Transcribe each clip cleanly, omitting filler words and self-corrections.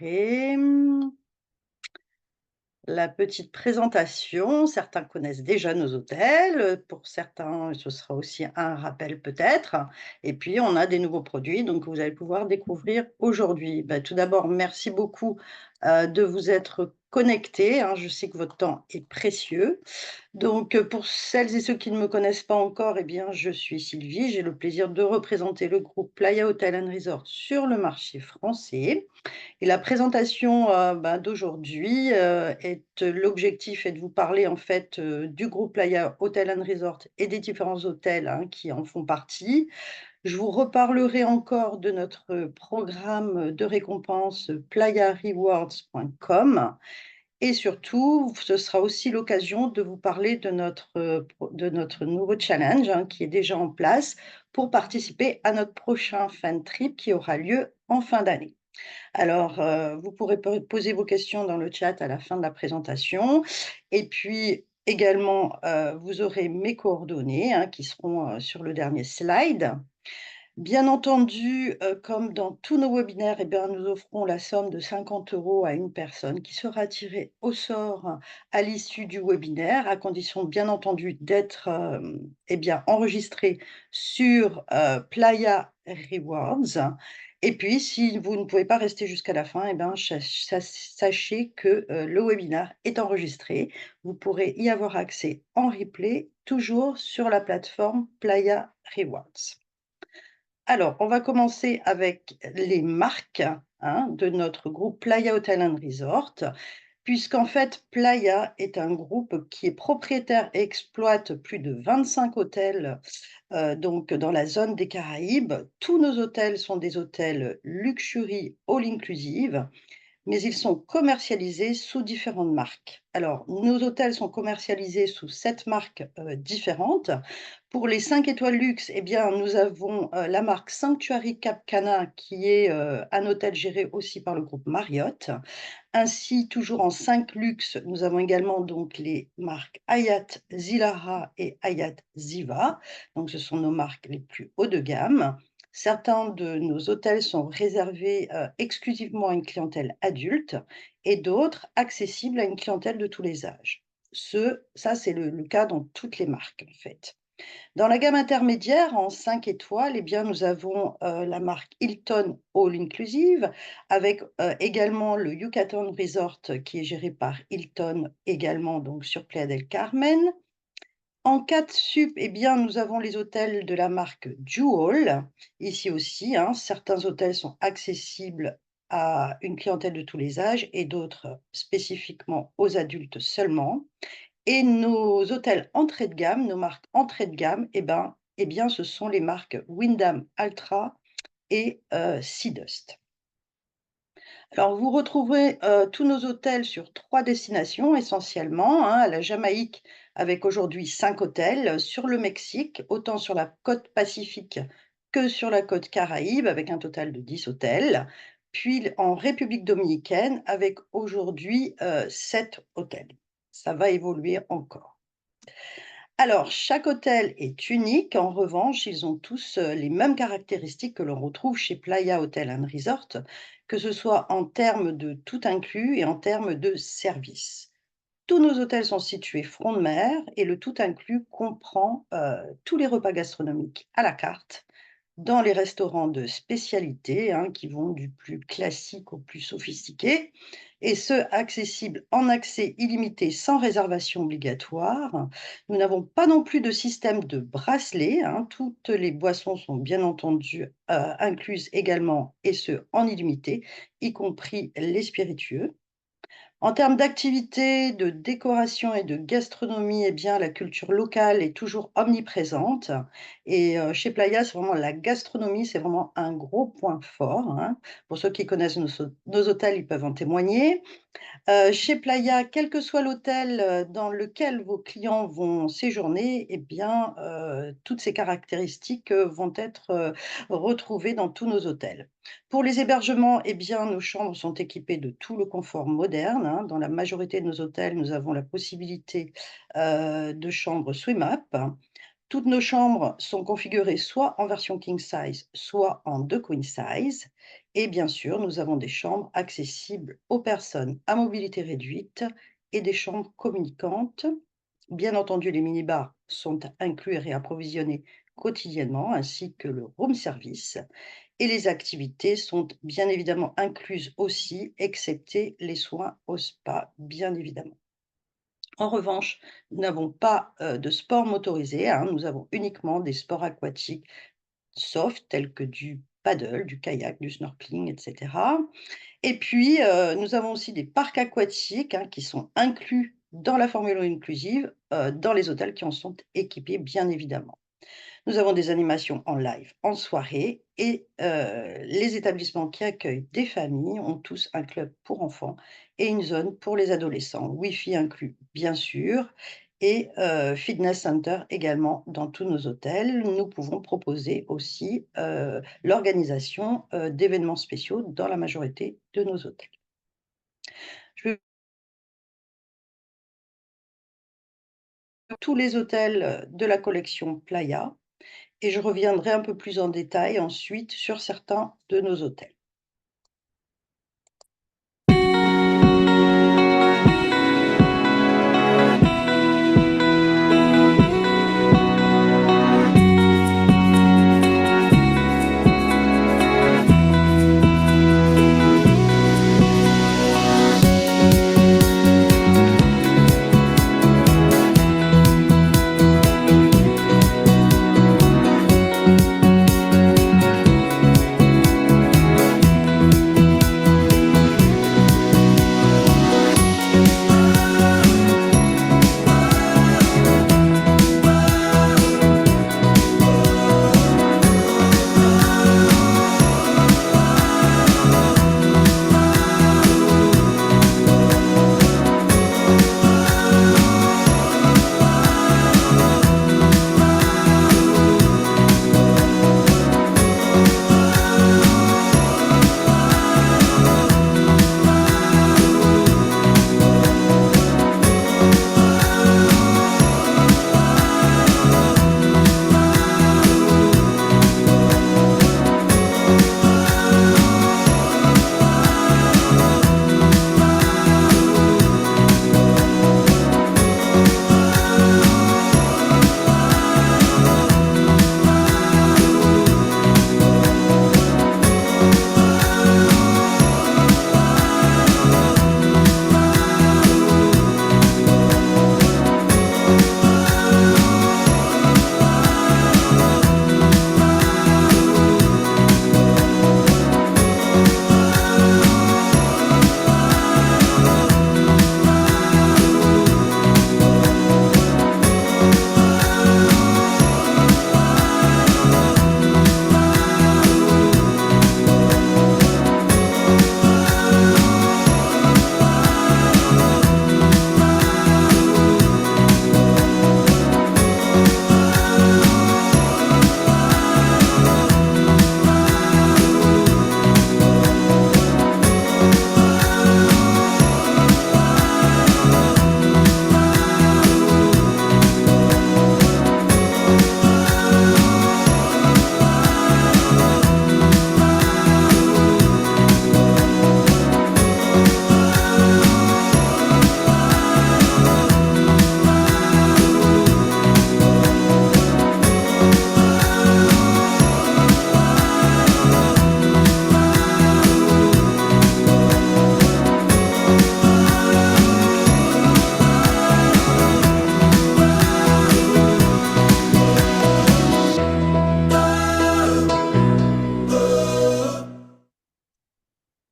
démarrer la petite présentation. Certains connaissent déjà nos hôtels, pour certains, ce sera aussi un rappel peut-être. Et puis, on a des nouveaux produits, donc vous allez pouvoir découvrir aujourd'hui. Bah, tout d'abord, merci beaucoup, de vous être connectés, hein. Je sais que votre temps est précieux. Donc, pour celles et ceux qui ne me connaissent pas encore, eh bien, je suis Sylvie. J'ai le plaisir de représenter le groupe Playa Hotel and Resort sur le marché français. Et la présentation, d'aujourd'hui, l'objectif est de vous parler en fait, du groupe Playa Hotel and Resort et des différents hôtels, hein, qui en font partie. Je vous reparlerai encore de notre programme de récompense, playarewards.com, et surtout, ce sera aussi l'occasion de vous parler de notre nouveau challenge, hein, qui est déjà en place pour participer à notre prochain fan trip qui aura lieu en fin d'année. Alors, vous pourrez poser vos questions dans le chat à la fin de la présentation, et puis également, vous aurez mes coordonnées, hein, qui seront, sur le dernier slide. Bien entendu, comme dans tous nos webinaires, eh bien, nous offrons la somme de 50 € à une personne qui sera tirée au sort à l'issue du webinaire, à condition bien entendu d'être, enregistré sur, Playa Rewards. Et puis si vous ne pouvez pas rester jusqu'à la fin, eh ben, sachez que, le webinaire est enregistré. Vous pourrez y avoir accès en replay, toujours sur la plateforme Playa Rewards. Alors, on va commencer avec les marques, hein, de notre groupe Playa Hotel and Resort, puisqu'en fait, Playa est un groupe qui est propriétaire et exploite plus de 25 hôtels, donc dans la zone des Caraïbes. Tous nos hôtels sont des hôtels luxury all inclusive, mais ils sont commercialisés sous différentes marques. Alors, nos hôtels sont commercialisés sous 7 marques, différentes. Pour les 5 étoiles luxe, eh bien, nous avons, la marque Sanctuary Cap Cana qui est, un hôtel géré aussi par le groupe Marriott. Ainsi, toujours en 5 luxe, nous avons également donc les marques Hyatt Zilara et Hyatt Ziva. Donc ce sont nos marques les plus haut de gamme. Certains de nos hôtels sont réservés, exclusivement à une clientèle adulte, et d'autres accessibles à une clientèle de tous les âges. Ça, c'est le cas dans toutes les marques, en fait. Dans la gamme intermédiaire, en 5 étoiles, eh bien, nous avons, la marque Hilton All Inclusive, avec, également le Yucatan Resort qui est géré par Hilton, également donc sur Playa del Carmen. En 4 sup, eh bien, nous avons les hôtels de la marque Jewel. Ici aussi, hein, certains hôtels sont accessibles à une clientèle de tous les âges et d'autres spécifiquement aux adultes seulement. Et nos hôtels entrée de gamme, nos marques entrée de gamme, ce sont les marques Wyndham Alltra et Sea Dust. Alors vous retrouverez, tous nos hôtels sur 3 destinations essentiellement, hein, à la Jamaïque avec aujourd'hui 5 hôtels, sur le Mexique, autant sur la côte Pacifique que sur la côte Caraïbe avec un total de 10 hôtels, puis en République dominicaine avec aujourd'hui, 7 hôtels. Ça va évoluer encore. Alors, chaque hôtel est unique. En revanche, ils ont tous, les mêmes caractéristiques que l'on retrouve chez Playa Hotel and Resort, que ce soit en termes de tout inclus et en termes de service. Tous nos hôtels sont situés front de mer et le tout inclus comprend, tous les repas gastronomiques à la carte, dans les restaurants de spécialité, hein, qui vont du plus classique au plus sophistiqué, et ce, accessible en accès illimité sans réservation obligatoire. Nous n'avons pas non plus de système de bracelet, hein, toutes les boissons sont bien entendu incluses également, et ce, en illimité, y compris les spiritueux. En termes d'activités, de décoration et de gastronomie, eh bien, la culture locale est toujours omniprésente, et chez Playa, c'est vraiment la gastronomie, c'est vraiment un gros point fort, hein. Pour ceux qui connaissent nos hôtels, ils peuvent en témoigner. Chez Playa, quel que soit l'hôtel, dans lequel vos clients vont séjourner, eh bien, toutes ces caractéristiques, vont être, retrouvées dans tous nos hôtels. Pour les hébergements, eh bien, nos chambres sont équipées de tout le confort moderne, hein. Dans la majorité de nos hôtels, nous avons la possibilité, de chambres swim up. Toutes nos chambres sont configurées soit en version king size, soit en 2 queen size et bien sûr, nous avons des chambres accessibles aux personnes à mobilité réduite et des chambres communicantes. Bien entendu, les minibars sont inclus et réapprovisionnés quotidiennement, ainsi que le room service et les activités sont bien évidemment incluses aussi, excepté les soins au spa, bien évidemment. En revanche, nous n'avons pas, de sport motorisé, hein, nous avons uniquement des sports aquatiques soft tels que du paddle, du kayak, du snorkeling et cetera et puis, nous avons aussi des parcs aquatiques, hein, qui sont inclus dans la formule inclusive, dans les hôtels qui en sont équipés, bien évidemment. Nous avons des animations en live, en soirée et les établissements qui accueillent des familles ont tous un club pour enfants et une zone pour les adolescents. Wi-Fi inclus, bien sûr et fitness center également dans tous nos hôtels. Nous pouvons proposer aussi, l'organisation, d'événements spéciaux dans la majorité de nos hôtels. Je vais tous les hôtels, de la collection Playa et je reviendrai un peu plus en détail ensuite sur certains de nos hôtels.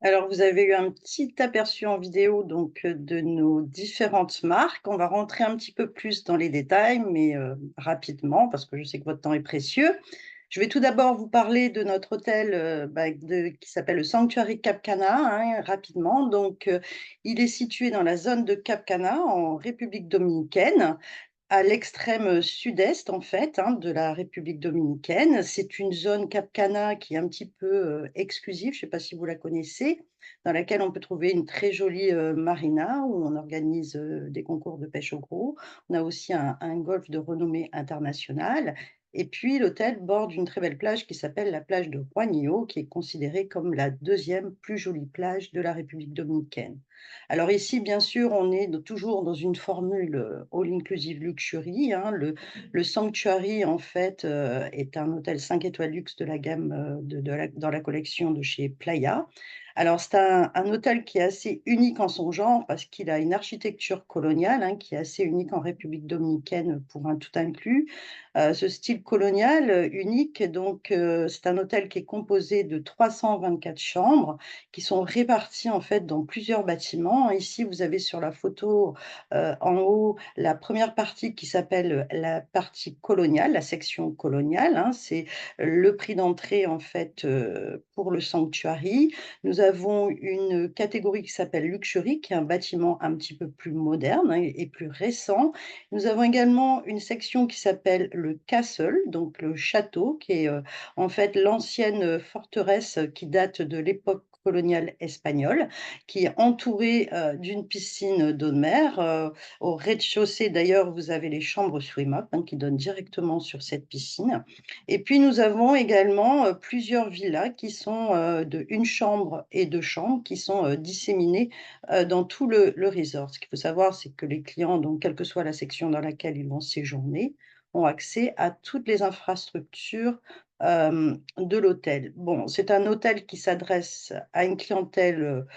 Alors, vous avez eu un petit aperçu en vidéo donc, de nos différentes marques. On va rentrer un petit peu plus dans les détails, mais, rapidement parce que je sais que votre temps est précieux. Je vais tout d'abord vous parler de notre hôtel, qui s'appelle le Sanctuary Cap Cana, hein, rapidement. Donc, il est situé dans la zone de Cap Cana, en République dominicaine. à l'extrême sud-est, en fait, hein, de la République dominicaine. C'est une zone Cap Cana qui est un petit peu, exclusive, je ne sais pas si vous la connaissez, dans laquelle on peut trouver une très jolie, marina où on organise, des concours de pêche au gros. On a aussi un golfe de renommée internationale et puis l'hôtel borde une très belle plage qui s'appelle la plage de Juanillo, qui est considérée comme la deuxième plus jolie plage de la République dominicaine. Alors ici, bien sûr, on est toujours dans une formule all inclusive luxury, hein. Le Sanctuary, en fait, est un hôtel 5 étoiles luxe de la gamme dans la collection de chez Playa. Alors, c'est un hôtel qui est assez unique en son genre parce qu'il a une architecture coloniale, hein, qui est assez unique en République dominicaine pour un tout inclus. Ce style colonial unique, donc, c'est un hôtel qui est composé de 324 chambres qui sont répartis en fait dans plusieurs bâtiments. Ici, vous avez sur la photo, en haut, la première partie qui s'appelle la partie coloniale, la section coloniale, hein. C'est le prix d'entrée en fait, pour le sanctuary. Nous avons une catégorie qui s'appelle luxury, qui est un bâtiment un petit peu plus moderne, hein, et plus récent. Nous avons également une section qui s'appelle le castle, donc le château, qui est, en fait l'ancienne forteresse qui date de l'époque coloniale espagnole, qui est entourée, d'une piscine d'eau de mer. Au rez-de-chaussée d'ailleurs, vous avez les chambres swim-up, hein, qui donnent directement sur cette piscine. Et puis nous avons également, plusieurs villas qui sont, de 1 chambre et 2 chambres qui sont, disséminées, dans tout le resort. Ce qu'il faut savoir, c'est que les clients, donc quelle que soit la section dans laquelle ils vont séjourner, ont accès à toutes les infrastructures, de l'hôtel. Bon, c'est un hôtel qui s'adresse à une clientèle,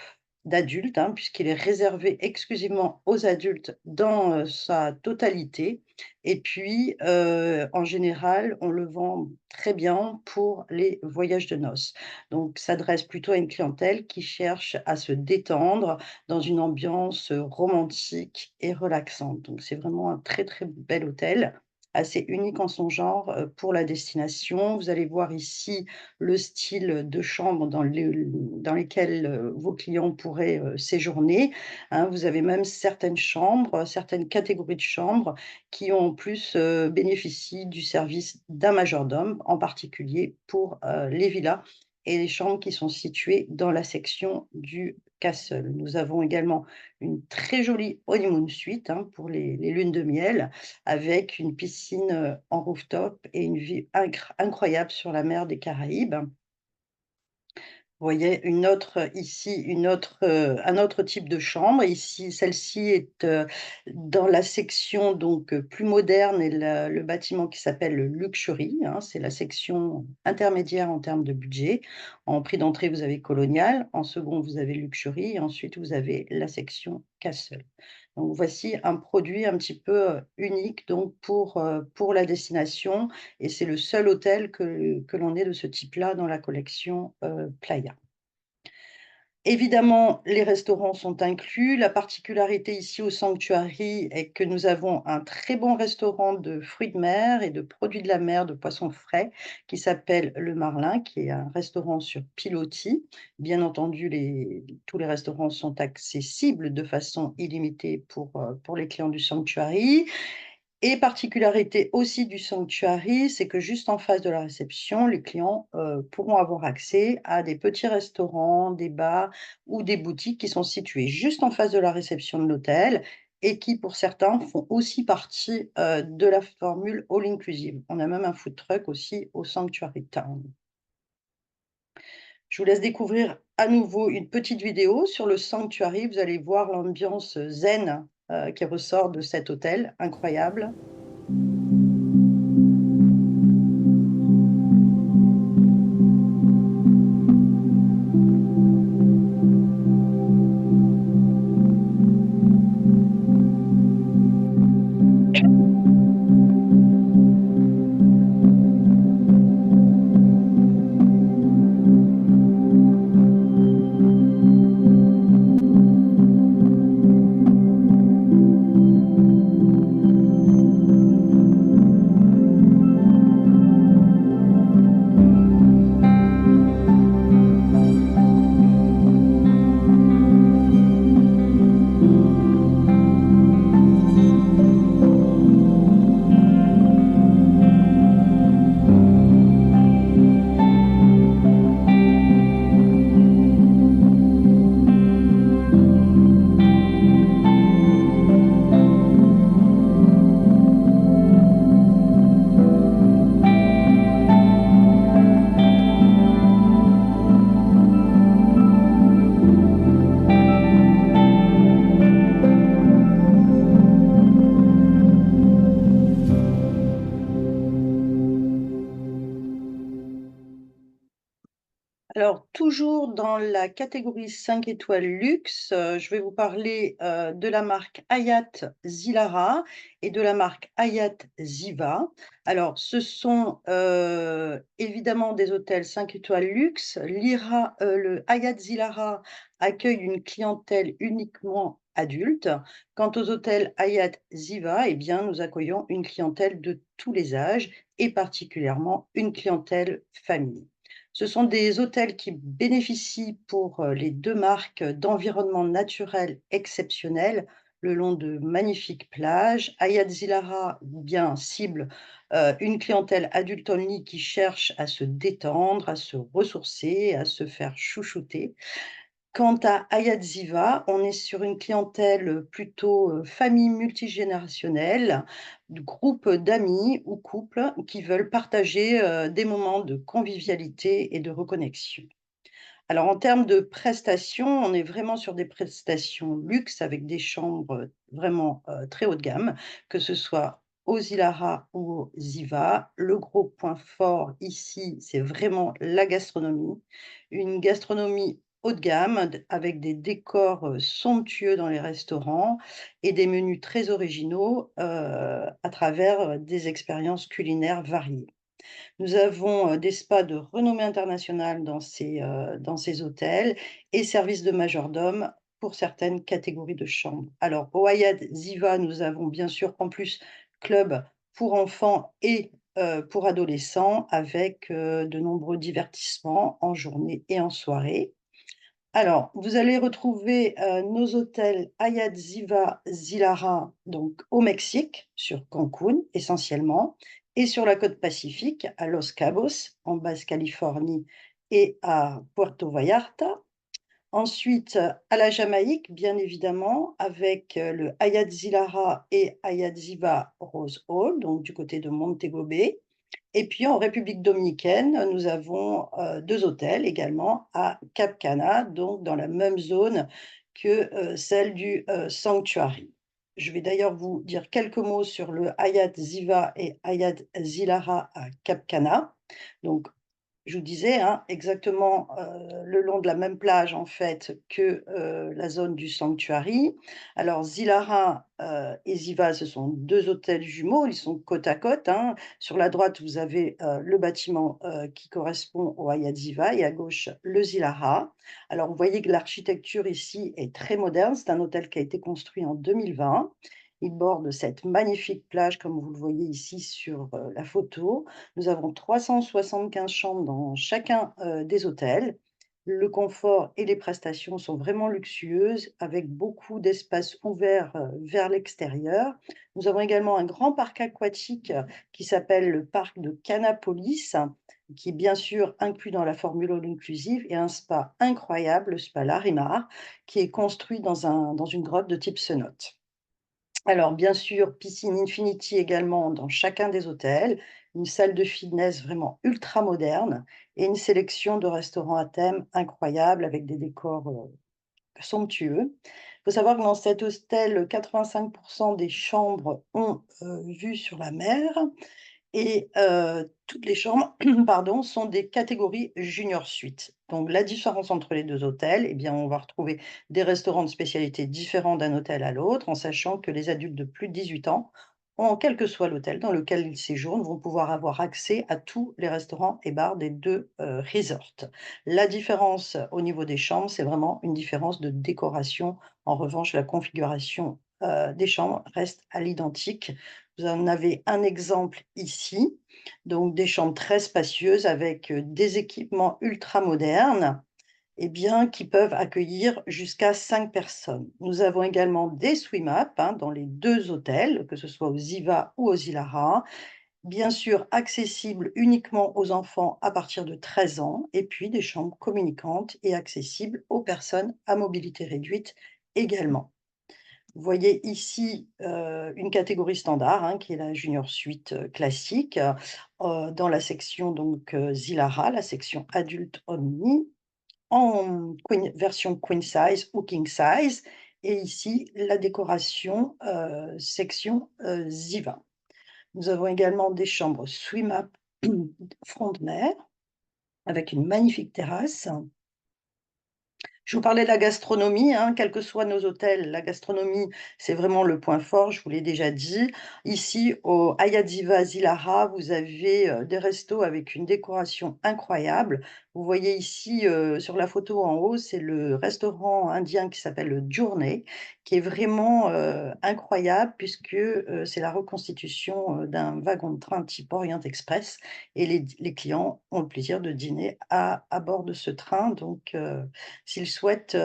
d'adultes, hein, puisqu'il est réservé exclusivement aux adultes dans, sa totalité et puis, en général, on le vend très bien pour les voyages de noces. Donc s'adresse plutôt à une clientèle qui cherche à se détendre dans une ambiance, romantique et relaxante. Donc c'est vraiment un très, très bel hôtel, assez unique en son genre, pour la destination. Vous allez voir ici le style de chambre dans lesquelles, vos clients pourraient, séjourner, hein. Vous avez même certaines chambres, certaines catégories de chambres qui en plus, bénéficient du service d'un majordome, en particulier pour, les villas et les chambres qui sont situées dans la section du castle. Nous avons également une très jolie honeymoon suite, hein, pour les lunes de miel avec une piscine, en rooftop et une vue incroyable sur la mer des Caraïbes. Vous voyez une autre, un autre type de chambre. Ici, celle-ci est, dans la section donc, plus moderne et le bâtiment qui s'appelle le luxury, hein. C'est la section intermédiaire en termes de budget. En prix d'entrée, vous avez colonial, en second, vous avez luxury et ensuite vous avez la section castle. Donc voici un produit un petit peu, unique donc pour la destination et c'est le seul hôtel que l'on ait de ce type-là dans la collection, Playa. Évidemment, les restaurants sont inclus. La particularité ici au Sanctuary est que nous avons un très bon restaurant de fruits de mer et de produits de la mer, de poissons frais, qui s'appelle Le Marlin, qui est un restaurant sur pilotis. Bien entendu, tous les restaurants sont accessibles de façon illimitée pour les clients du Sanctuary. Et particularité aussi du Sanctuary, c'est que juste en face de la réception, les clients, pourront avoir accès à des petits restaurants, des bars ou des boutiques qui sont situés juste en face de la réception de l'hôtel et qui, pour certains, font aussi partie, de la formule all inclusive. On a même un food truck aussi au Sanctuary Town. Je vous laisse découvrir à nouveau une petite vidéo sur le Sanctuary. Vous allez voir l'ambiance, zen, qui ressort de cet hôtel incroyable. Alors, toujours dans la catégorie 5 étoiles luxe, je vais vous parler, de la marque Hayat Zilara et de la marque Hayat Ziva. Alors, ce sont, évidemment des hôtels 5 étoiles luxe. Le Hayat Zilara accueille une clientèle uniquement adulte. Quant aux hôtels Hayat Ziva, eh bien, nous accueillons une clientèle de tous les âges et particulièrement une clientèle famille. Ce sont des hôtels qui bénéficient pour, les 2 marques, d'environnements naturels exceptionnels le long de magnifiques plages. Hayat Zilara, bien, cible, une clientèle adulte only qui cherche à se détendre, à se ressourcer, à se faire chouchouter. Quant à Hayat Ziva, on est sur une clientèle, plutôt, famille multigénérationnelle, de groupe d'amis ou couples qui veulent partager, des moments de convivialité et de reconnexion. Alors en termes de prestations, on est vraiment sur des prestations luxe avec des chambres, vraiment, très haut de gamme, que ce soit aux Zilara ou aux Ziva. Le gros point fort ici, c'est vraiment la gastronomie. Une gastronomie haut de gamme avec des décors, somptueux dans les restaurants et des menus très originaux, à travers, des expériences culinaires variées. Nous avons, des spas de renommée internationale dans ces hôtels et services de majordome pour certaines catégories de chambres. Alors au Hyatt Ziva, nous avons bien sûr en plus club pour enfants et pour adolescents avec, de nombreux divertissements en journée et en soirée. Alors, vous allez retrouver, nos hôtels Hyatt Ziva Zilara, donc au Mexique, sur Cancun essentiellement, et sur la côte Pacifique, à Los Cabos, en Basse-Californie et à Puerto Vallarta. Ensuite, à la Jamaïque, bien évidemment, avec, le Hyatt Zilara et Hyatt Ziva Rose Hall, donc du côté de Montego Bay. Et puis en République dominicaine, nous avons, 2 hôtels également à Cap Cana, donc dans la même zone que, celle du, Sanctuary. Je vais d'ailleurs vous dire quelques mots sur le Hyatt Ziva et Hyatt Zilara à Cap Cana. Donc je vous disais, hein, exactement, le long de la même plage, en fait, que, la zone du Sanctuary. Alors Zilara, et Ziva, ce sont 2 hôtels jumeaux, ils sont côte à côte, hein. Sur la droite, vous avez, le bâtiment, qui correspond au Hyatt Ziva et à gauche, le Zilara. Alors vous voyez que l'architecture ici est très moderne, c'est un hôtel qui a été construit en 2020. Il borde cette magnifique plage comme vous le voyez ici sur, la photo. Nous avons 375 chambres dans chacun, des hôtels. Le confort et les prestations sont vraiment luxueuses, avec beaucoup d'espaces ouverts, vers l'extérieur. Nous avons également un grand parc aquatique qui s'appelle le parc de Canapolis, qui est bien sûr inclus dans la formule all inclusive, et un spa incroyable, le spa Larimar, qui est construit dans une grotte de type cenote. Alors bien sûr, piscine infinity également dans chacun des hôtels, une salle de fitness vraiment ultra moderne et une sélection de restaurants à thème incroyable avec des décors, somptueux. Il faut savoir que dans cet hostel, 85 des chambres ont, vue sur la mer et toutes les chambres, pardon, sont des catégories junior suite. Donc la différence entre les 2 hôtels, eh bien, on va retrouver des restaurants de spécialités différents d'un hôtel à l'autre, en sachant que les adultes de plus de 18 ans ont, quel que soit l'hôtel dans lequel ils séjournent, vont pouvoir avoir accès à tous les restaurants et bars des 2 resorts. La différence au niveau des chambres, c'est vraiment une différence de décoration. En revanche, la configuration, des chambres reste à l'identique. Vous en avez un exemple ici, donc des chambres très spacieuses avec, des équipements ultra modernes, et bien, qui peuvent accueillir jusqu'à 5 personnes. Nous avons également des swim up, hein, dans les 2 hôtels, que ce soit aux Ziva ou aux Zilara, bien sûr accessibles uniquement aux enfants à partir de 13 ans, et puis des chambres communicantes et accessibles aux personnes à mobilité réduite également. Vous voyez ici, une catégorie standard, hein, qui est la junior suite, classique, dans la section donc, Zilara, la section adulte only, en version queen size ou king size, et ici la décoration, section, Ziva. Nous avons également des chambres swim up front de mer. avec une magnifique terrasse. Je vous parlais de la gastronomie, hein, quels que soient nos hôtels, la gastronomie, c'est vraiment le point fort, je vous l'ai déjà dit. Ici, au Hyatt Ziva Zilara, vous avez, des restos avec une décoration incroyable. Vous voyez ici, sur la photo en haut, c'est le restaurant indien qui s'appelle le Journey, qui est vraiment, incroyable puisque, c'est la reconstitution, d'un wagon de train type Orient Express et les clients ont le plaisir de dîner à bord de ce train donc s'ils souhaitent,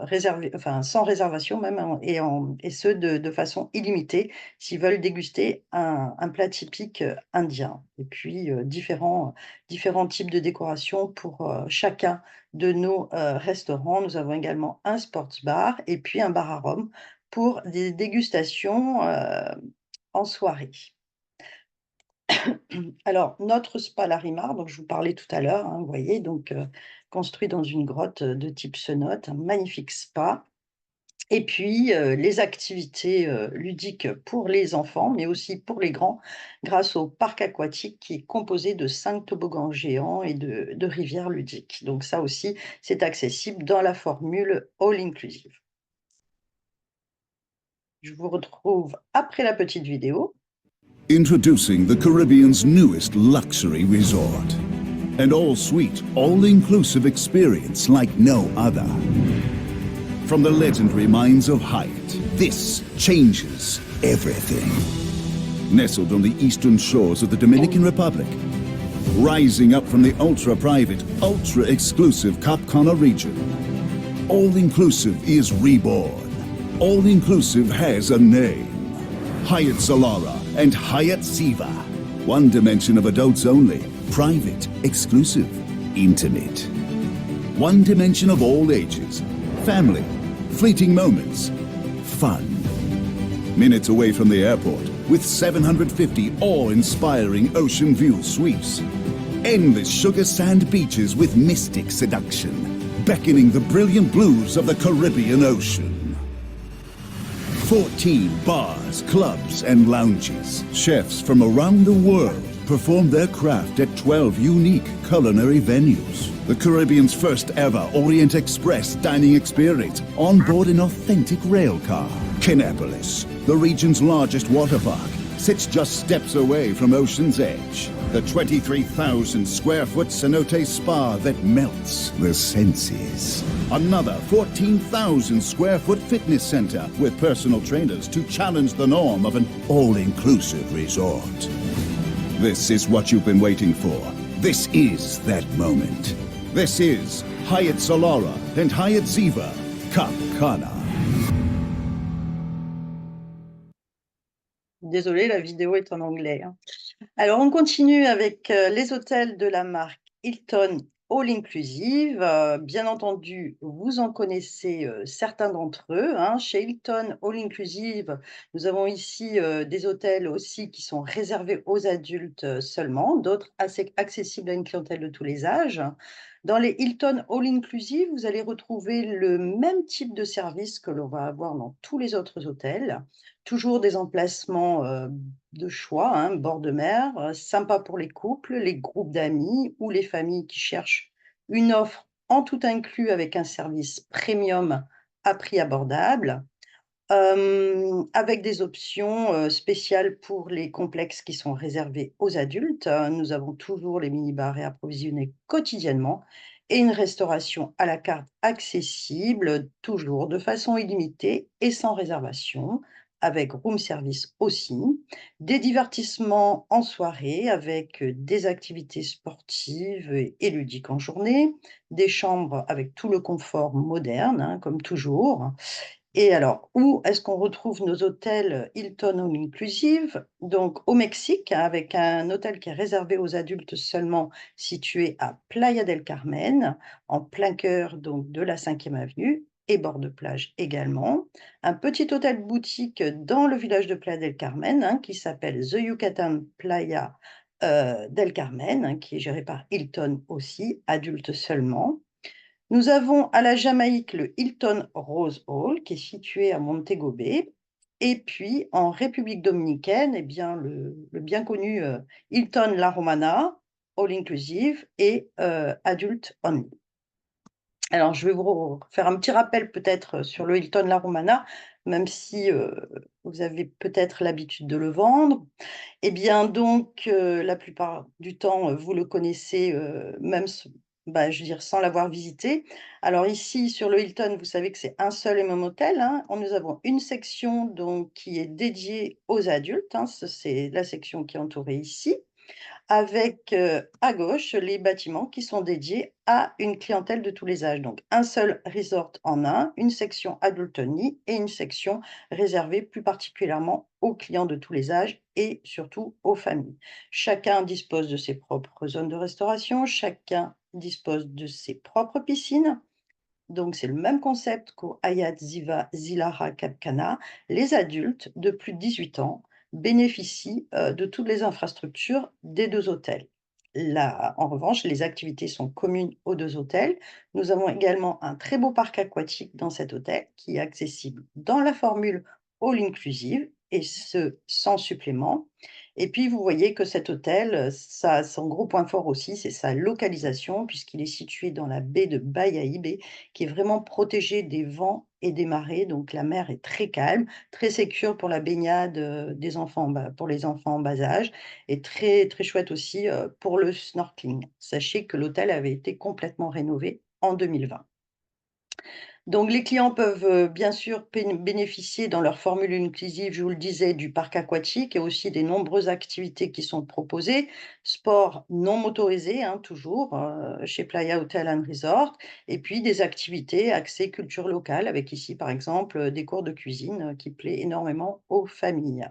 réserver enfin sans réservation même et ce de façon illimitée, s'ils veulent déguster un plat typique, indien et puis, différents types de décorations pour, chacun de nos, restaurants. Nous avons également un sports bar et puis un bar à rhum pour des dégustations, en soirée. Alors, notre spa Larimar, dont je vous parlais tout à l'heure, hein, vous voyez, donc construit dans une grotte, de type cenote, un magnifique spa et puis, les activités, ludiques pour les enfants, mais aussi pour les grands, grâce au parc aquatique qui est composé de 5 toboggans géants et de rivières ludiques. Donc ça aussi, c'est accessible dans la formule all inclusive. Je vous retrouve après la petite vidéo. Introducing the Caribbean's newest luxury resort. An all-suite, all-inclusive experience like no other. From the legendary mines of Hyatt, this changes everything. Nestled on the eastern shores of the Dominican Republic, rising up from the ultra-private, ultra-exclusive Cap Cana region, all-inclusive is reborn. All-inclusive has a name. Hyatt Solara and Hyatt Ziva. One dimension of adults only. Private, exclusive, intimate. One dimension of all ages. Family, fleeting moments, fun. Minutes away from the airport with 750 awe-inspiring ocean view suites. Endless sugar sand beaches with mystic seduction, beckoning the brilliant blues of the Caribbean Ocean. 14 bars, clubs, and lounges. Chefs from around the world perform their craft at 12 unique culinary venues. The Caribbean's first ever Orient Express dining experience on board an authentic rail car. Kinepolis, the region's largest water park, sits just steps away from Ocean's Edge. The 23,000 square foot cenote spa that melts the senses. Another 14,000 square foot fitness center with personal trainers to challenge the norm of an all-inclusive resort. This is what you've been waiting for. This is that moment. This is Hyatt Solara and Hyatt Ziva, Cap Cana. Désolée, la vidéo est en anglais, hein. Alors, on continue avec, les hôtels de la marque Hilton All Inclusive. Bien entendu, vous en connaissez, certains d'entre eux, hein. Chez Hilton All Inclusive, nous avons ici, des hôtels aussi qui sont réservés aux adultes, seulement, d'autres assez accessibles à une clientèle de tous les âges. Dans les Hilton All Inclusive, vous allez retrouver le même type de service que l'on va avoir dans tous les autres hôtels. Toujours des emplacements, de choix, hein, bord de mer, sympa pour les couples, les groupes d'amis ou les familles qui cherchent une offre en tout inclus avec un service premium à prix abordable. Avec des options, spéciales pour les complexes qui sont réservés aux adultes. Nous avons toujours les mini-bars réapprovisionnés quotidiennement et une restauration à la carte accessible, toujours de façon illimitée et sans réservation, avec room service aussi. Des divertissements en soirée avec, des activités sportives et ludiques en journée. Des chambres avec tout le confort moderne, hein, comme toujours. Et alors, où est-ce qu'on retrouve nos hôtels Hilton All Inclusive? Donc au Mexique, hein, avec un hôtel qui est réservé aux adultes seulement, situé à Playa del Carmen, en plein cœur donc de la 5e avenue et bord de plage également. Un petit hôtel boutique dans le village de Playa del Carmen, hein, qui s'appelle The Yucatan Playa, del Carmen, hein, qui est géré par Hilton aussi, adultes seulement. Nous avons à la Jamaïque le Hilton Rose Hall qui est situé à Montego Bay et puis en République dominicaine, eh bien le bien connu, Hilton La Romana all inclusive et adult only. Alors, je vais vous faire un petit rappel peut-être sur le Hilton La Romana, même si vous avez peut-être l'habitude de le vendre. Eh bien, donc, la plupart du temps, vous le connaissez, même bah, je veux dire sans l'avoir visité. Alors ici, sur le Hilton, vous savez que c'est un seul et même hôtel, hein. Nous avons une section donc qui est dédiée aux adultes, hein, ça c'est la section qui est entourée ici, avec, à gauche, les bâtiments qui sont dédiés à une clientèle de tous les âges. Donc un seul resort en un, une section adult only et une section réservée plus particulièrement aux clients de tous les âges et surtout aux familles. Chacun dispose de ses propres zones de restauration, chacun dispose de ses propres piscines. Donc c'est le même concept qu'au Hyatt Zilara Cap Cana. Les adultes de plus de 18 ans bénéficient, de toutes les infrastructures des 2 hôtels. Là, en revanche, les activités sont communes aux 2 hôtels. Nous avons également un très beau parc aquatique dans cet hôtel qui est accessible dans la formule all inclusive et ce, sans supplément. Et puis vous voyez que cet hôtel, ça son gros point fort aussi, c'est sa localisation puisqu'il est situé dans la baie de Bayahibe qui est vraiment protégée des vents et des marées. Donc la mer est très calme, très sécure pour la baignade, des enfants, pour les enfants en bas âge et très, très chouette aussi, pour le snorkeling. Sachez que l'hôtel avait été complètement rénové en 2020. Donc les clients peuvent, bien sûr bénéficier dans leur formule inclusive, je vous le disais, du parc aquatique et aussi des nombreuses activités qui sont proposées. Sport non motorisé, hein, toujours, chez Playa Hotel and Resort et puis des activités axées culture locale avec ici, par exemple, des cours de cuisine, qui plaît énormément aux familles.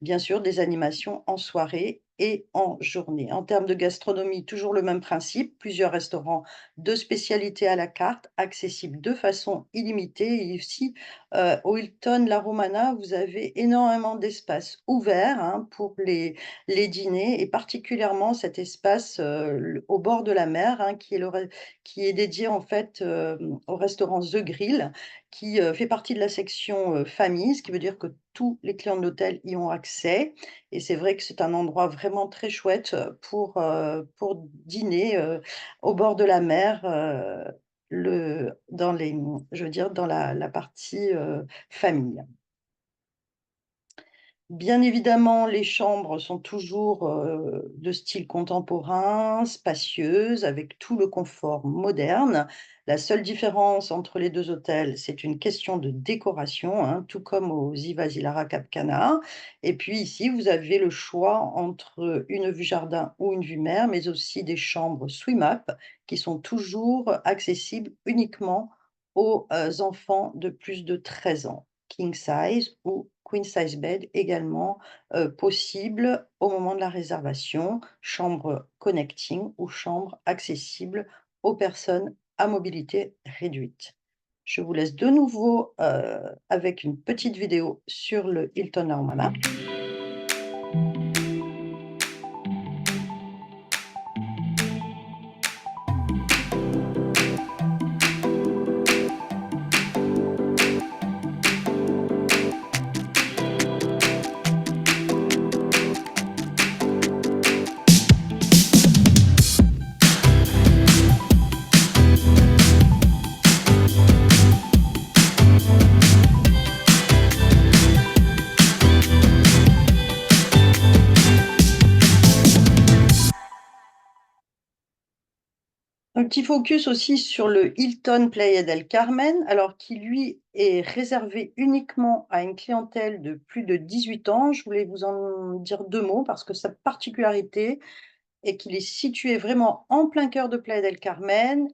Bien sûr, des animations en soirée et en journée. En termes de gastronomie, toujours le même principe, plusieurs restaurants de spécialité à la carte, accessibles de façon illimitée. Et ici, au Hilton La Romana, vous avez énormément d'espaces ouverts, hein, pour les dîners et particulièrement cet espace, au bord de la mer, hein, qui est dédié en fait, au restaurant The Grill qui, fait partie de la section, famille, ce qui veut dire que tous les clients de l'hôtel y ont accès et c'est vrai que c'est un endroit vraiment très chouette, pour dîner, au bord de la mer, je veux dire dans la partie, famille. Bien évidemment, les chambres sont toujours, de style contemporain, spacieuses, avec tout le confort moderne. La seule différence entre les 2 hôtels, c'est une question de décoration, hein, tout comme au Ziva Zilara Cap Cana. Et puis ici, vous avez le choix entre une vue jardin ou une vue mer, mais aussi des chambres swim up qui sont toujours accessibles uniquement aux, enfants de plus de 13 ans king size ou queen size bed également, possible au moment de la réservation, chambre connecting ou chambre accessible aux personnes à mobilité réduite. Je vous laisse de nouveau, avec une petite vidéo sur le Hilton La Romana. Un petit focus aussi sur le Hilton Playa del Carmen, alors qui lui est réservé uniquement à une clientèle de plus de 18 ans. Je voulais vous en dire 2 mots parce que sa particularité est qu'il est situé vraiment en plein cœur de Playa del Carmen,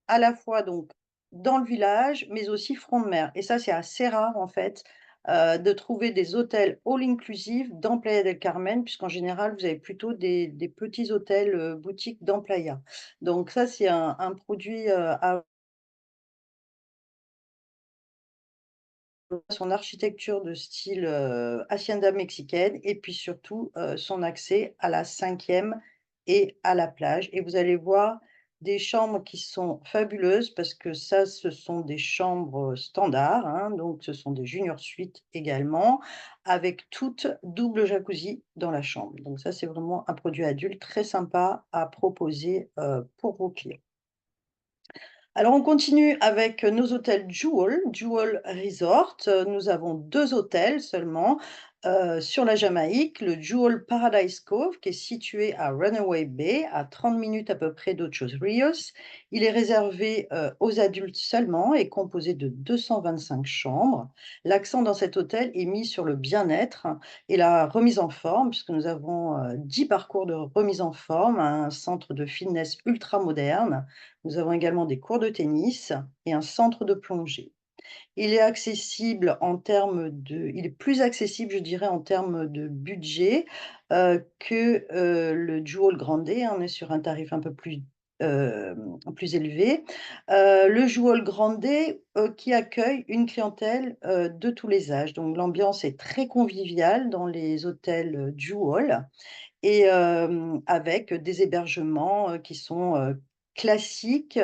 à la fois donc dans le village, mais aussi front de mer et ça, c'est assez rare en fait, de trouver des hôtels all inclusive dans Playa del Carmen, puisqu'en général, vous avez plutôt des petits hôtels, boutiques dans Playa. Donc ça, c'est un produit, à son architecture de style, hacienda mexicaine et puis surtout, son accès à la 5e et à la plage et vous allez voir des chambres qui sont fabuleuses parce que ça, ce sont des chambres standards, hein, donc ce sont des junior suites également, avec toutes double jacuzzi dans la chambre. Donc ça, c'est vraiment un produit adulte très sympa à proposer, pour vos clients. Alors, on continue avec nos hôtels Jewel, Jewel Resort. Nous avons 2 hôtels seulement, sur la Jamaïque. Le Jewel Paradise Cove qui est situé à Runaway Bay, à 30 minutes à peu près d'Ocho Rios. Il est réservé, aux adultes seulement et composé de 225 chambres. L'accent dans cet hôtel est mis sur le bien-être et la remise en forme puisque nous avons, 10 parcours de remise en forme, un centre de fitness ultra moderne. Nous avons également des cours de tennis et un centre de plongée. Il est plus accessible, je dirais, en termes de budget, que, le Jewel Grande, hein. On est sur un tarif un peu plus élevé. Le Jewel Grande, qui accueille une clientèle, de tous les âges. Donc l'ambiance est très conviviale dans les hôtels, Jewel et avec des hébergements, qui sont, classiques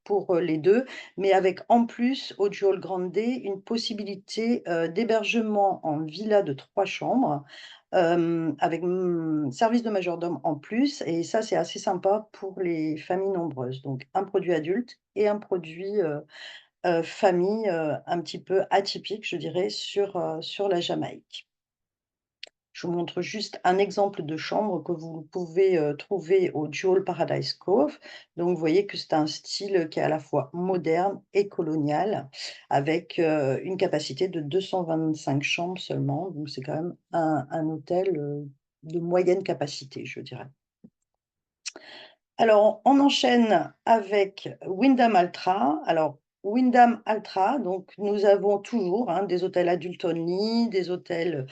pour les 2, mais avec en plus au Jewel Grande une possibilité, d'hébergement en villa de 3 chambres, avec, service de majordome en plus et ça, c'est assez sympa pour les familles nombreuses. Donc un produit adulte et un produit, famille, un petit peu atypique, je dirais, sur la Jamaïque. Je vous montre juste un exemple de chambre que vous pouvez, trouver au Jewel Paradise Cove. Donc vous voyez que c'est un style qui est à la fois moderne et colonial avec, une capacité de 225 chambres seulement. Donc c'est quand même un hôtel, de moyenne capacité, je dirais. Alors on enchaîne avec Wyndham Alltra. Alors Wyndham Alltra, donc nous avons toujours, hein, des hôtels adultes only, des hôtels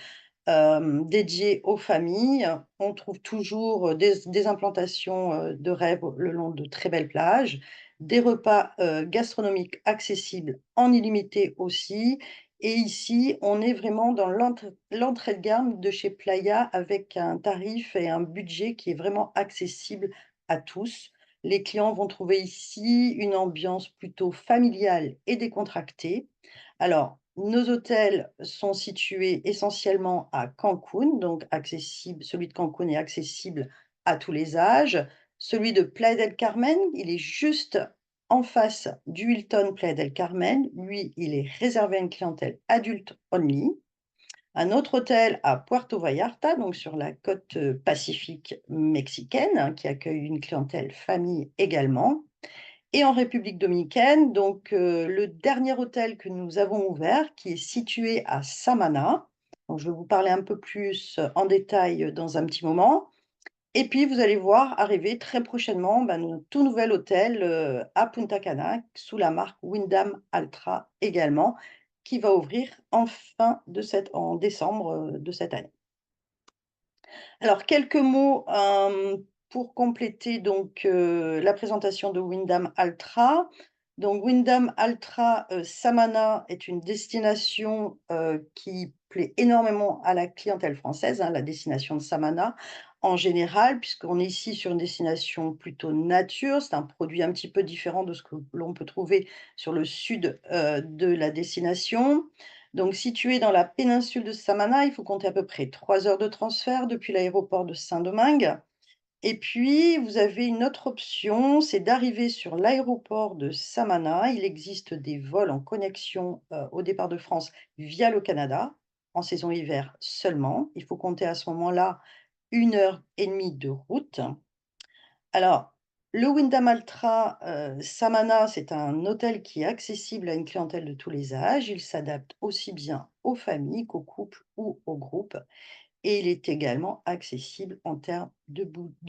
dédié aux familles. On trouve toujours, des implantations, de rêve le long de très belles plages, des repas, gastronomiques accessibles en illimité aussi et ici, on est vraiment dans l'entrée de gamme de chez Playa avec un tarif et un budget qui est vraiment accessible à tous. Les clients vont trouver ici une ambiance plutôt familiale et décontractée. Alors, nos hôtels sont situés essentiellement à Cancun, donc accessible celui de Cancun est accessible à tous les âges. Celui de Playa del Carmen, il est juste en face du Hilton Playa del Carmen. Lui, il est réservé à une clientèle adulte only. Un autre hôtel à Puerto Vallarta, donc sur la côte, pacifique mexicaine, hein, qui accueille une clientèle famille également. Et en République dominicaine, donc le dernier hôtel que nous avons ouvert, qui est situé à Samana. Donc je vais vous parler un peu plus en détail, dans un petit moment. Et puis vous allez voir arriver très prochainement, notre tout nouvel hôtel, à Punta Cana, sous la marque Wyndham Alltra également, qui va ouvrir en décembre, de cette année. Alors quelques mots, pour compléter donc, la présentation de Wyndham Alltra. Donc Wyndham Alltra, Samana est une destination, qui plaît énormément à la clientèle française, hein, la destination de Samana en général, puisqu'on est ici sur une destination plutôt nature. C'est un produit un petit peu différent de ce que l'on peut trouver sur le sud, de la destination. Donc situé dans la péninsule de Samana, il faut compter à peu près 3 heures de transfert depuis l'aéroport de Saint-Domingue et puis vous avez une autre option, c'est d'arriver sur l'aéroport de Samana. Il existe des vols en connexion, au départ de France via le Canada, en saison hiver seulement. Il faut compter à ce moment-là 1 heure et demie de route. Alors, le Wyndham Alltra, Samana, c'est un hôtel qui est accessible à une clientèle de tous les âges. Il s'adapte aussi bien aux familles qu'aux couples ou aux groupes et il est également accessible en termes de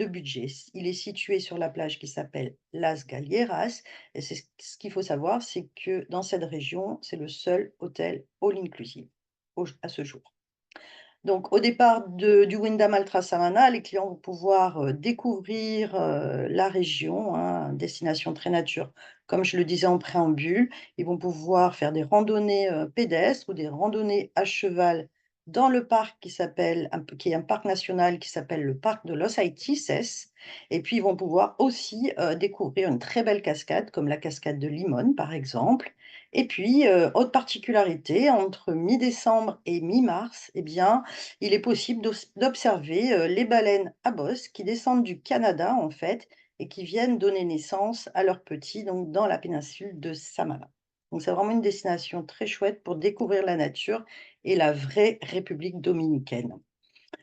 budget. Il est situé sur la plage qui s'appelle Las Galleras et ce qu'il faut savoir, c'est que dans cette région, c'est le seul hôtel all inclusive à ce jour. Donc au départ du Wyndham Alltra Samana, les clients vont pouvoir, découvrir, la région, hein, destination très nature. Comme je le disais en préambule, ils vont pouvoir faire des randonnées, pédestres ou des randonnées à cheval dans le parc qui est un parc national qui s'appelle le parc de Los Aitices. Et puis, ils vont pouvoir aussi découvrir une très belle cascade, comme la cascade de Limón, par exemple. Et puis, autre particularité, entre mi-décembre et mi-mars, eh bien, il est possible d'observer les baleines à bosse qui descendent du Canada, en fait, et qui viennent donner naissance à leurs petits, donc dans la péninsule de Samana. Donc, c'est vraiment une destination très chouette pour découvrir la nature et la vraie République dominicaine.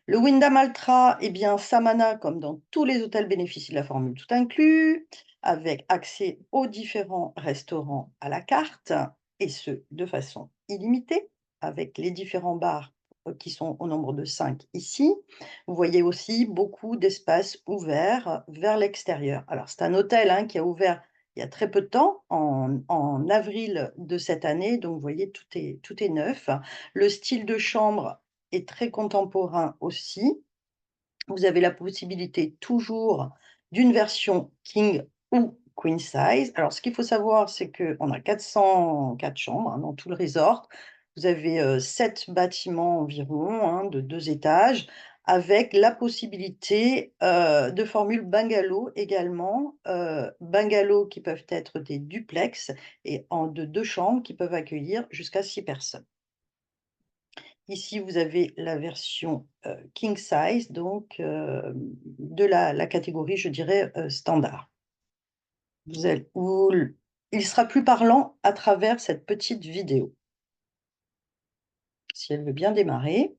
Le Wyndham Altra, eh bien, Samana, comme dans tous les hôtels, bénéficie de la formule tout inclus, avec accès aux différents restaurants à la carte, et ce, de façon illimitée, avec les différents bars qui sont au nombre de 5 ici. Vous voyez aussi beaucoup d'espaces ouverts vers l'extérieur. Alors, c'est un hôtel qui a ouvert il y a très peu de temps, en avril de cette année, donc vous voyez, tout est neuf. Le style de chambre est très contemporain aussi. Vous avez la possibilité toujours d'une version king ou queen size. Alors, ce qu'il faut savoir, c'est qu'on a 404 chambres dans tout le resort. Vous avez 7 bâtiments environ, de 2 étages, avec la possibilité de formules bungalow également. Bungalows qui peuvent être des duplex et de 2 chambres qui peuvent accueillir jusqu'à 6 personnes. Ici, vous avez la version, king size, donc de la catégorie, je dirais, standard. Vous allez vous l Il sera plus parlant à travers cette petite vidéo. Si elle veut bien démarrer.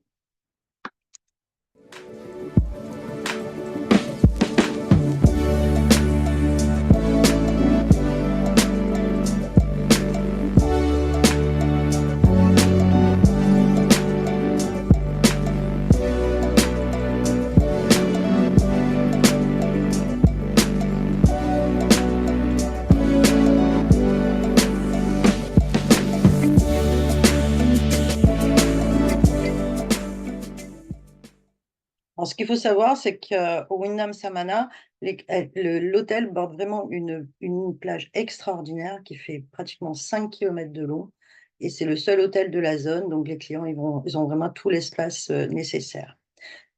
Alors, ce qu'il faut savoir, c'est qu'au Wyndham Samana, l'hôtel borde vraiment une plage extraordinaire qui fait pratiquement 5 kilomètres de long, et c'est le seul hôtel de la zone, donc les clients, ils ont vraiment tout l'espace nécessaire.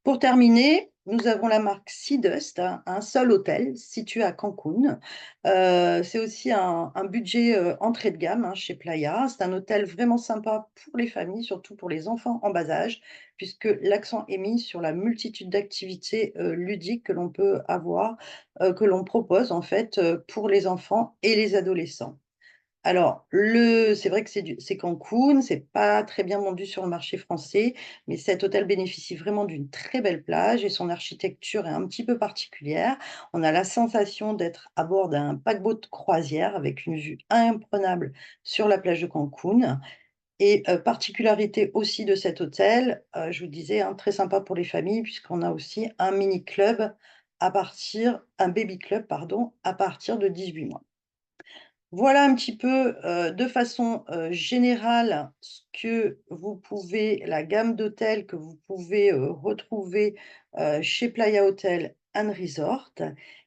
Pour terminer, nous avons la marque Sea Dust, un seul hôtel situé à Cancun. C'est aussi un budget entrée de gamme chez Playa. C'est un hôtel vraiment sympa pour les familles, surtout pour les enfants en bas âge, puisque l'accent est mis sur la multitude d'activités ludiques que l'on peut avoir, que l'on propose en fait pour les enfants et les adolescents. Alors, c'est vrai que c'est Cancun, c'est pas très bien vendu sur le marché français, mais cet hôtel bénéficie vraiment d'une très belle plage et son architecture est un petit peu particulière. On a la sensation d'être à bord d'un paquebot de croisière avec une vue imprenable sur la plage de Cancun. Et particularité aussi de cet hôtel, je vous disais, très sympa pour les familles puisqu'on a aussi un mini club un baby club, pardon, à partir de 18 mois. Voilà un petit peu, de façon, générale, la gamme d'hôtels que vous pouvez, retrouver, chez Playa Hotels & Resort.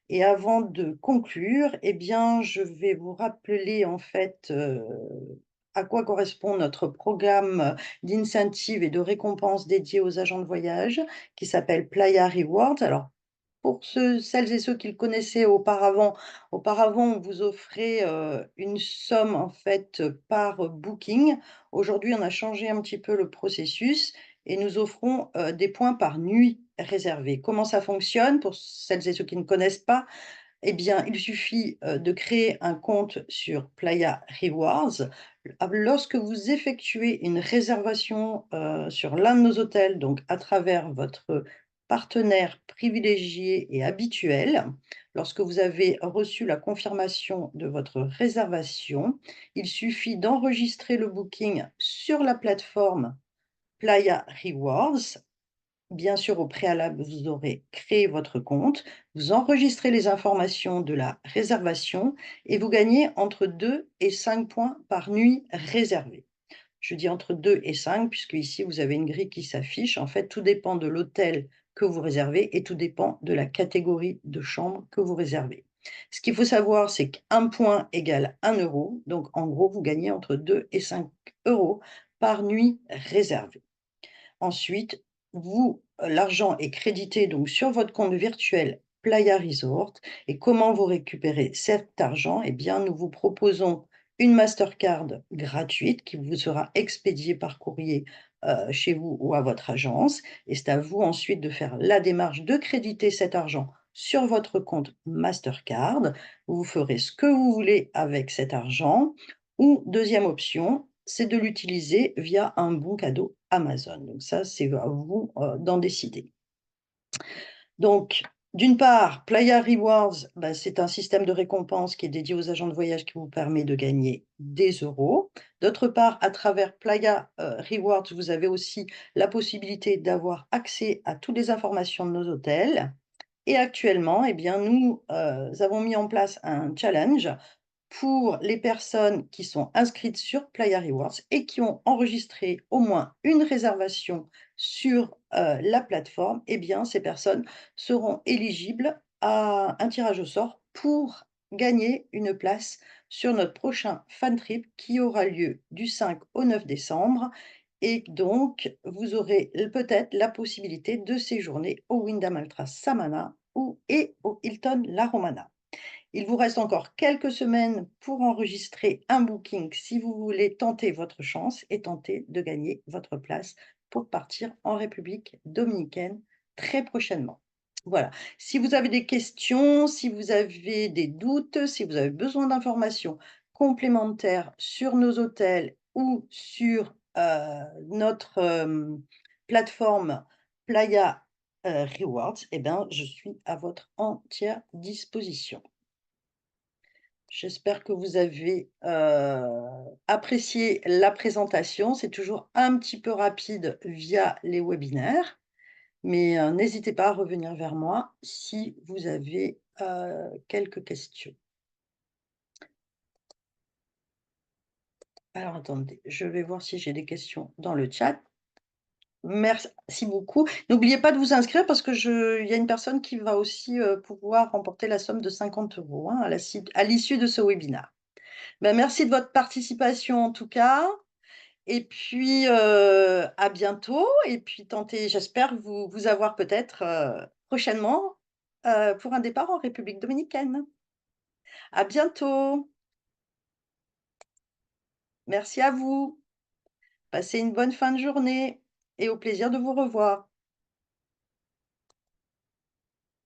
Et avant de conclure, eh bien, je vais vous rappeler, en fait, à quoi correspond notre programme d'incentive et de récompense dédié aux agents de voyage, qui s'appelle Playa Rewards. Alors, pour celles et ceux qui le connaissaient auparavant, on vous offrait, une somme en fait, par booking. Aujourd'hui, on a changé un petit peu le processus et nous offrons, des points par nuit réservée. Comment ça fonctionne? Pour celles et ceux qui ne connaissent pas, eh bien, il suffit, de créer un compte sur Playa Rewards. Lorsque vous effectuez une réservation, sur l'un de nos hôtels, donc à travers votre partenaire privilégié et habituel, lorsque vous avez reçu la confirmation de votre réservation, il suffit d'enregistrer le booking sur la plateforme Playa Rewards. Bien sûr, au préalable, vous aurez créé votre compte, vous enregistrez les informations de la réservation et vous gagnez entre 2 et 5 points par nuit réservée. Je dis entre 2 et 5 puisque ici vous avez une grille qui s'affiche. En fait, tout dépend de l'hôtel que vous réservez et tout dépend de la catégorie de chambre que vous réservez. Ce qu'il faut savoir, c'est qu'1 point égale 1 euro. Donc, en gros, vous gagnez entre 2 et 5 euros par nuit réservée. Ensuite, l'argent est crédité donc sur votre compte virtuel Playa Resort. Et comment vous récupérez cet argent? Eh bien, nous vous proposons une Mastercard gratuite qui vous sera expédiée par courrier chez vous ou à votre agence. Et c'est à vous ensuite de faire la démarche de créditer cet argent sur votre compte Mastercard. Vous ferez ce que vous voulez avec cet argent. Ou deuxième option, c'est de l'utiliser via un bon cadeau Amazon. Donc ça, c'est à vous d'en décider. Donc, d'une part, Playa Rewards, bah, c'est un système de récompense qui est dédié aux agents de voyage qui vous permet de gagner des euros. D'autre part, à travers Playa Rewards, vous avez aussi la possibilité d'avoir accès à toutes les informations de nos hôtels. Et actuellement, eh bien, nous avons mis en place un challenge pour les personnes qui sont inscrites sur Playa Rewards et qui ont enregistré au moins une réservation sur la plateforme. Eh bien, ces personnes seront éligibles à un tirage au sort pour gagner une place sur notre prochain fan trip qui aura lieu du 5 au 9 décembre. Et donc, vous aurez peut-être la possibilité de séjourner au Wyndham Altra Samana et au Hilton La Romana. Il vous reste encore quelques semaines pour enregistrer un booking si vous voulez tenter votre chance et tenter de gagner votre place pour partir en République dominicaine très prochainement. Voilà. Si vous avez des questions, si vous avez des doutes, si vous avez besoin d'informations complémentaires sur nos hôtels ou sur notre plateforme Playa Rewards, eh ben, je suis à votre entière disposition. J'espère que vous avez apprécié la présentation. C'est toujours un petit peu rapide via les webinaires, mais n'hésitez pas à revenir vers moi si vous avez quelques questions. Alors attendez, je vais voir si j'ai des questions dans le chat. Merci beaucoup. N'oubliez pas de vous inscrire parce que il y a une personne qui va aussi pouvoir remporter la somme de 50 € hein, à l'issue de ce webinaire. Ben, merci de votre participation en tout cas. Et puis, à bientôt et puis j'espère vous avoir peut-être, prochainement, pour un départ en République dominicaine. À bientôt. Merci à vous. Passez une bonne fin de journée et au plaisir de vous revoir.